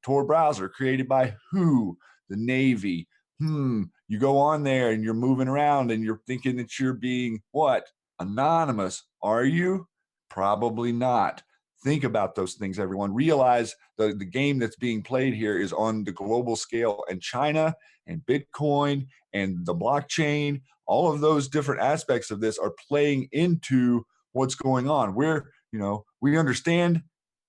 Tor browser created by who? The Navy. You go on there and you're moving around and you're thinking that you're being what? Anonymous. Are you? Probably not. Think about those things, everyone. Realize the game that's being played here is on the global scale, and China and Bitcoin and the blockchain, all of those different aspects of this are playing into what's going on. We understand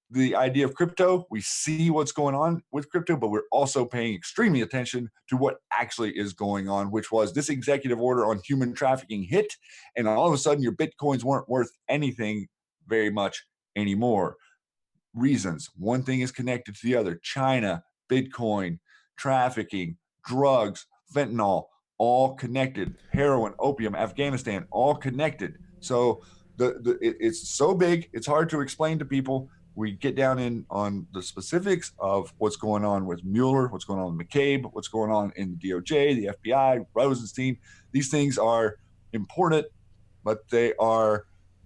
the idea of crypto. We see what's going on with crypto, but we're also paying extremely attention to what actually is going on, which was this executive order on human trafficking hit, and all of a sudden your Bitcoins weren't worth anything very much anymore. Reasons. One thing is connected to the other. China, Bitcoin, trafficking, drugs, fentanyl, all connected. Heroin, opium, Afghanistan, all connected. So it's so big, it's hard to explain to people. We get down on the specifics of what's going on with Mueller, what's going on with McCabe, what's going on in the DOJ, the FBI, Rosenstein. These things are important, but they are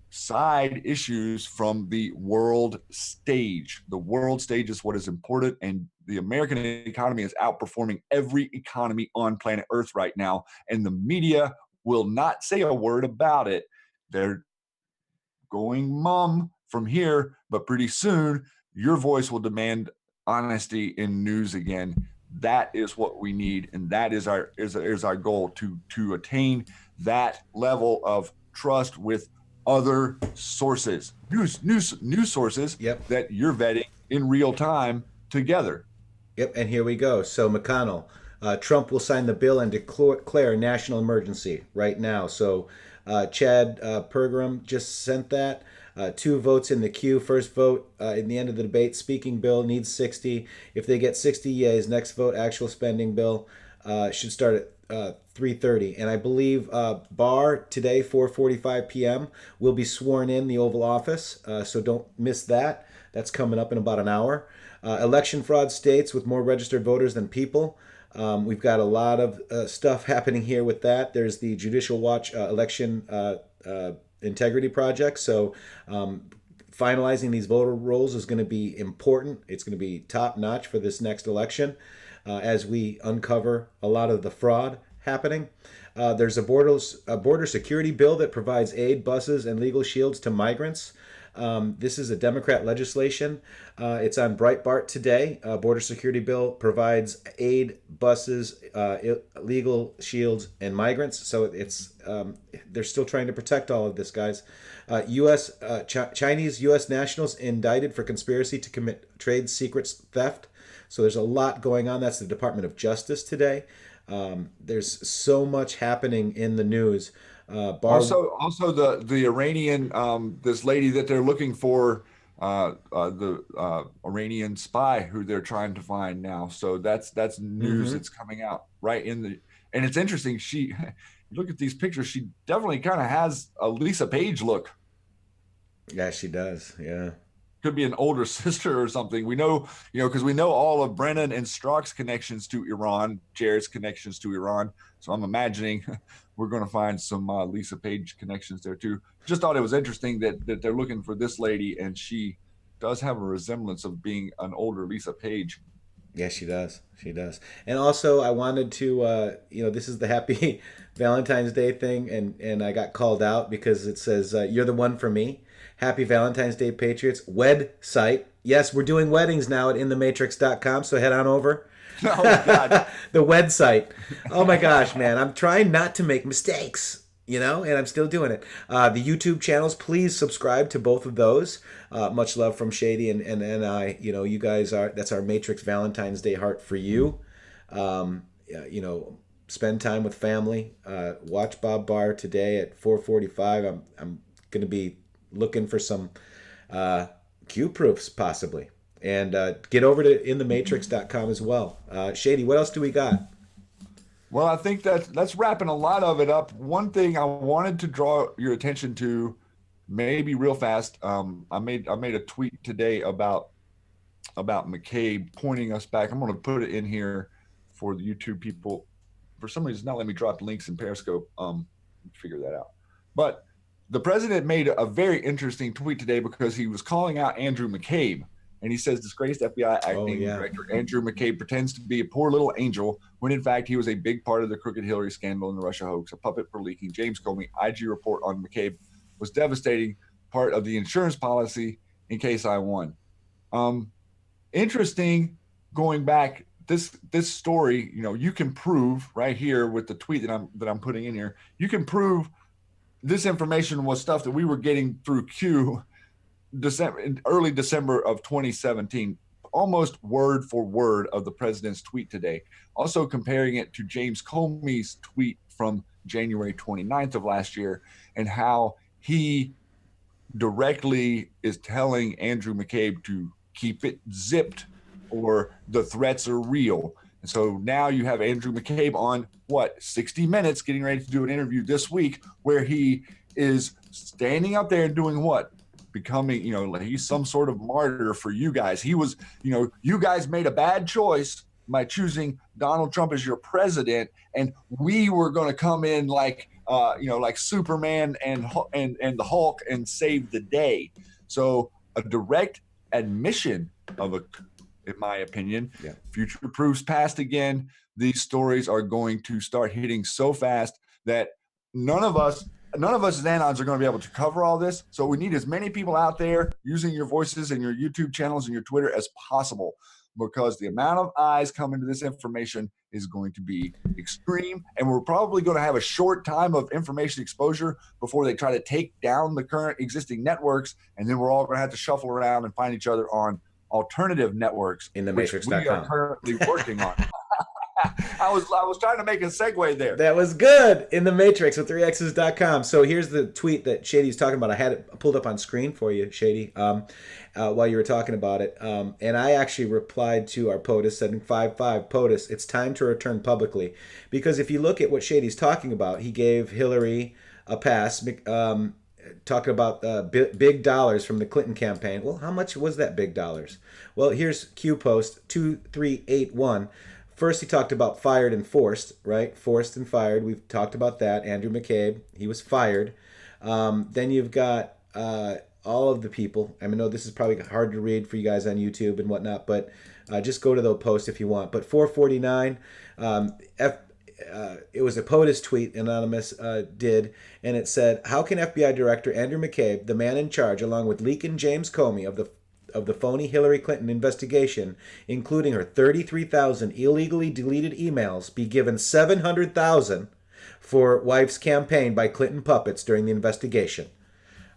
side issues from the world stage. The world stage is what is important, and the American economy is outperforming every economy on planet Earth right now, and the media will not say a word about it. They're going mum from here, but pretty soon your voice will demand honesty in news again. That is what we need, and that is our goal, to attain that level of trust with other sources, news sources. Yep. That you're vetting in real time together. Yep, and here we go. So McConnell, Trump will sign the bill and declare national emergency right now. So Chad Pergram just sent that. 2 votes in the queue. First vote in the end of the debate. Speaking bill needs 60. If they get 60 yeas, next vote actual spending bill should start at 3:30. And I believe Barr today, 4:45 p.m. will be sworn in the Oval Office. So don't miss that. That's coming up in about an hour. Election fraud states with more registered voters than people. We've got a lot of stuff happening here with that. There's the Judicial Watch election integrity project. So finalizing these voter rolls is going to be important. It's going to be top notch for this next election as we uncover a lot of the fraud happening. There's a border security bill that provides aid, buses, and legal shields to migrants. This is a Democrat legislation. It's on Breitbart today. Border security bill provides aid, buses, legal shields, and migrants. So it's they're still trying to protect all of this, guys. Chinese U.S. nationals indicted for conspiracy to commit trade secrets theft. So there's a lot going on. That's the Department of Justice today. There's so much happening in the news. Also the Iranian this lady that they're looking for, the Iranian spy who they're trying to find now. So that's news that's coming out right in the, and it's interesting. She, you look at these pictures, she definitely kind of has a Lisa Page look. Yeah, she does. Yeah. Could be an older sister or something. We know, because we know all of Brennan and Strzok's connections to Iran, Jared's connections to Iran. So I'm imagining we're going to find some Lisa Page connections there too. Just thought it was interesting that they're looking for this lady, and she does have a resemblance of being an older Lisa Page. Yeah, she does. She does. And also, I wanted to, this is the happy Valentine's Day thing, and I got called out because it says, you're the one for me. Happy Valentine's Day Patriots website. Yes, we're doing weddings now at intheMatrixxx.com, so head on over. Oh, God. The website. Oh, my gosh, man. I'm trying not to make mistakes, and I'm still doing it. The YouTube channels, please subscribe to both of those. Much love from Shady and I. You guys that's our Matrixxx Valentine's Day heart for you. Spend time with family. Watch Bob Barr today at 4:45. I'm going to be looking for some Q proofs possibly, and get over to intheMatrixx.com as well. Shady, what else do we got? Well, I think that's wrapping a lot of it up. One thing I wanted to draw your attention to, maybe real fast. I made a tweet today about McCabe, pointing us back. I'm going to put it in here for the YouTube people. For some reason, it's not letting me drop links in Periscope. Figure that out. But the president made a very interesting tweet today because he was calling out Andrew McCabe. And he says disgraced FBI acting director Andrew McCabe pretends to be a poor little angel when in fact he was a big part of the crooked Hillary scandal and the Russia hoax, a puppet for leaking James Comey IG report on McCabe was devastating, part of the insurance policy in case I won. Interesting, going back, this story, you can prove right here with the tweet that I'm putting in here, you can prove this information was stuff that we were getting through Q early December of 2017, almost word for word of the president's tweet today. Also comparing it to James Comey's tweet from January 29th of last year, and how he directly is telling Andrew McCabe to keep it zipped or the threats are real. And so now you have Andrew McCabe on 60 Minutes, getting ready to do an interview this week where he is standing up there and doing what? Becoming, he's some sort of martyr for you guys. He was, you guys made a bad choice by choosing Donald Trump as your president, and we were going to come in like Superman and the Hulk and save the day. So a direct admission of in my opinion, future proofs past again. These stories are going to start hitting so fast that none of us as Anons are going to be able to cover all this. So we need as many people out there using your voices and your YouTube channels and your Twitter as possible, because the amount of eyes coming to this information is going to be extreme. And we're probably going to have a short time of information exposure before they try to take down the current existing networks. And then we're all going to have to shuffle around and find each other on alternative networks, intheMatrixxx.com. we are currently working on. I was trying to make a segue there. That was good. In the Matrixxx with 3x's.com. So here's the tweet that Shady's talking about. I had it pulled up on screen for you, Shady, while you were talking about it. And I actually replied to our POTUS saying, 5-5, POTUS, it's time to return publicly. Because if you look at what Shady's talking about, he gave Hillary a pass, talking about big dollars from the Clinton campaign. Well, how much was that big dollars? Well, here's Q post 2381. First, he talked about fired and forced, right? Forced and fired. We've talked about that. Andrew McCabe, he was fired. Then you've got all of the people. I know this is probably hard to read for you guys on YouTube and whatnot, but just go to the post if you want. But 449, it was a POTUS tweet Anonymous did, and it said, how can FBI Director Andrew McCabe, the man in charge, along with Leakin James Comey of the phony Hillary Clinton investigation, including her 33,000 illegally deleted emails, be given 700,000 for wife's campaign by Clinton puppets during the investigation?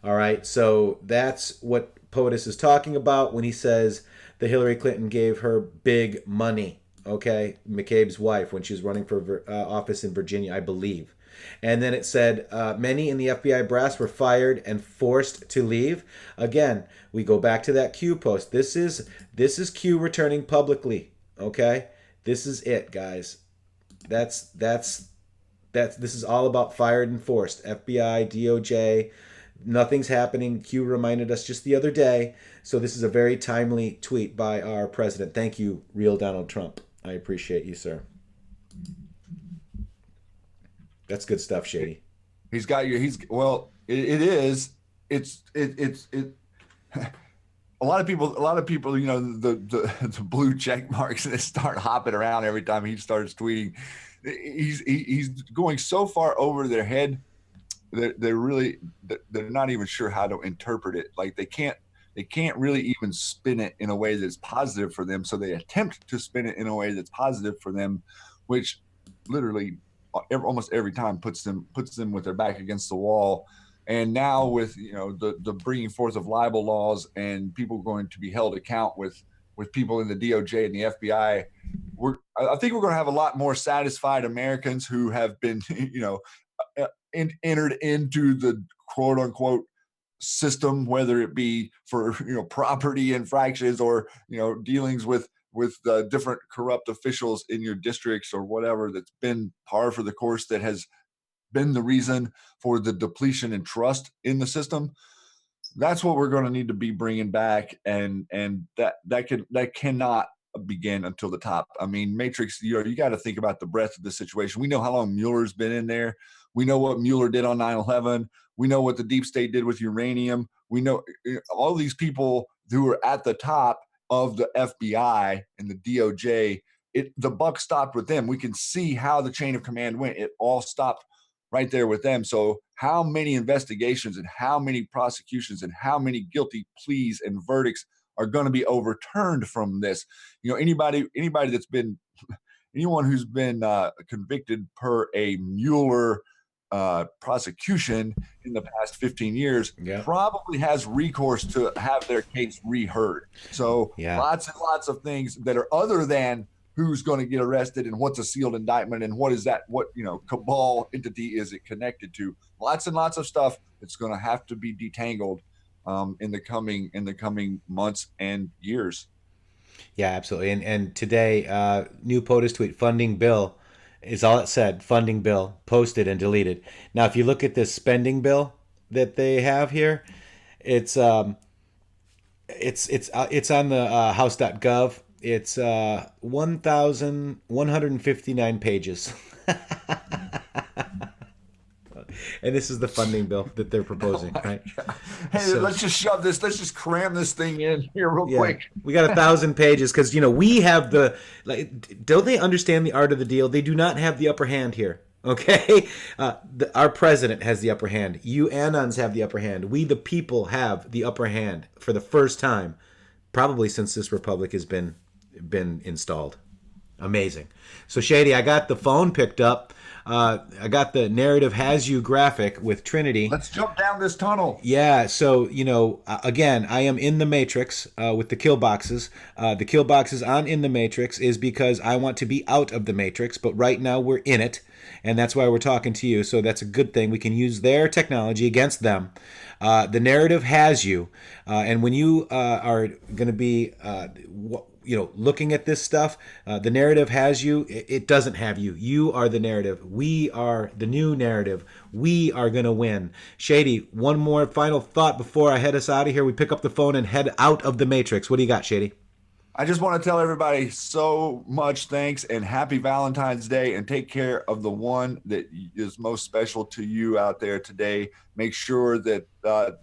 All right, so that's what POTUS is talking about when he says that Hillary Clinton gave her big money, okay? McCabe's wife, when she was running for office in Virginia, I believe. And then it said many in the FBI brass were fired and forced to leave. Again, we go back to that Q post. This is Q returning publicly. Okay, this is it, guys. This is all about fired and forced. FBI, DOJ, nothing's happening. Q reminded us just the other day. So this is a very timely tweet by our president. Thank you, real Donald Trump. I appreciate you, sir. That's good stuff, Shady. He's got you. It is. It's a lot of people, you know, the blue check marks that start hopping around every time he starts tweeting. He's going so far over their head that they're not even sure how to interpret it. Like they can't really even spin it in a way that's positive for them. So they attempt to spin it in a way that's positive for them, which literally almost every time puts them with their back against the wall. And now with, you know, the bringing forth of libel laws and people going to be held account with people in the DOJ and the FBI, I think we're going to have a lot more satisfied Americans who have been, you know, entered into the quote unquote system, whether it be for, you know, property infractions or, you know, dealings with different corrupt officials in your districts or whatever, that's been par for the course, that has been the reason for the depletion in trust in the system. That's what we're going to need to be bringing back, and that cannot begin until the top. I mean, Matrixxx, you got to think about the breadth of the situation. We know how long Mueller's been in there. We know what Mueller did on 9/11. We know what the deep state did with uranium. We know all these people who are at the top of the FBI and the DOJ. The buck stopped with them. We can see how the chain of command went. It all stopped right there with them. So how many investigations and how many prosecutions and how many guilty pleas and verdicts are going to be overturned from this? You know, anybody that's been, anyone who's been convicted per a Mueller prosecution in the past 15 years probably has recourse to have their case reheard. So lots and lots of things that are other than who's going to get arrested and what's a sealed indictment and what is that, what, you know, cabal entity is it connected to. Lots and lots of stuff that's going to have to be detangled in the coming months and years. Yeah, absolutely. And today, new POTUS tweet, funding bill is all it said. Funding bill, posted and deleted. Now, if you look at this spending bill that they have here, it's on the house.gov. It's 1,159 pages. And this is the funding bill that they're proposing, right? Hey, so, let's just shove this. Let's just cram this thing in here real quick. We got 1,000 pages because, you know, we have the, like, don't they understand the art of the deal? They do not have the upper hand here, okay? Our president has the upper hand. You Anons have the upper hand. We, the people, have the upper hand for the first time, probably since this republic has been installed. Amazing. So, Shady, I got the phone picked up. I got the narrative has you graphic with Trinity. Let's jump down this tunnel. Yeah, so again, I am in the Matrix with the kill boxes. The kill boxes on in the Matrix is because I want to be out of the Matrix, but right now we're in it, and that's why we're talking to you. So that's a good thing. We can use their technology against them. The narrative has you, and when you are going to be looking at this stuff, the narrative has you. It doesn't have you. You are the narrative. We are the new narrative. We are going to win. Shady, one more final thought before I head us out of here. We pick up the phone and head out of the Matrix. What do you got, Shady? I just want to tell everybody so much thanks and happy Valentine's Day, and take care of the one that is most special to you out there today. Make sure that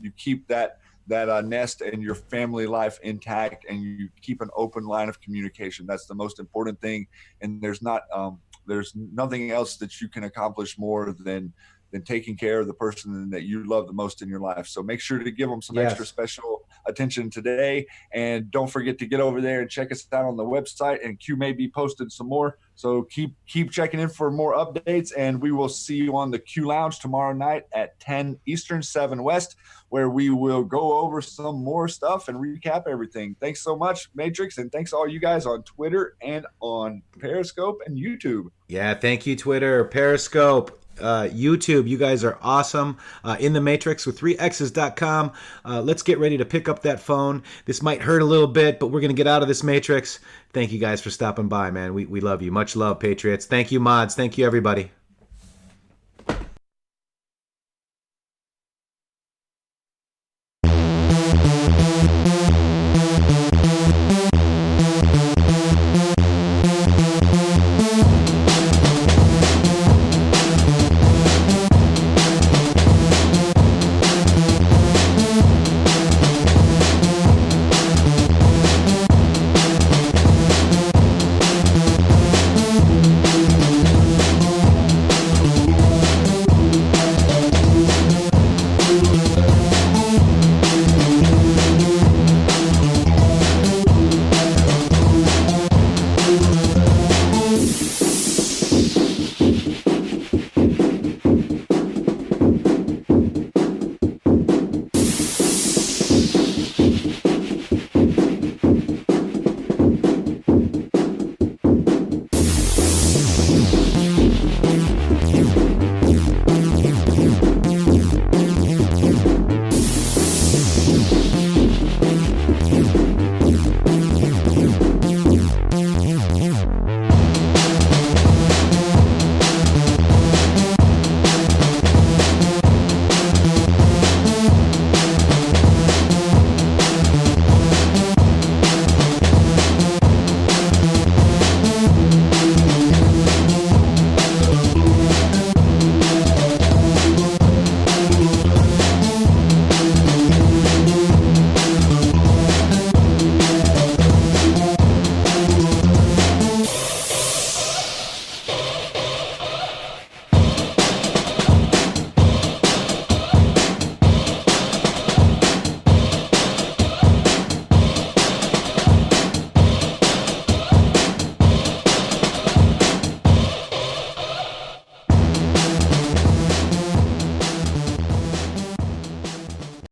you keep that nest and your family life intact, and you keep an open line of communication. That's the most important thing. And there's nothing else that you can accomplish more than taking care of the person that you love the most in your life. So make sure to give them some extra special attention today. And don't forget to get over there and check us out on the website. And Q may be posting some more. So keep checking in for more updates. And we will see you on the Q Lounge tomorrow night at 10 Eastern, 7 West, where we will go over some more stuff and recap everything. Thanks so much, Matrixxx. And thanks to all you guys on Twitter and on Periscope and YouTube. Yeah, thank you, Twitter, Periscope, YouTube. You guys are awesome. intheMatrixxx with 3x's.com. Let's get ready to pick up that phone. This might hurt a little bit, but we're going to get out of this Matrix. Thank you guys for stopping by, man. We love you. Much love, Patriots. Thank you, mods. Thank you, everybody.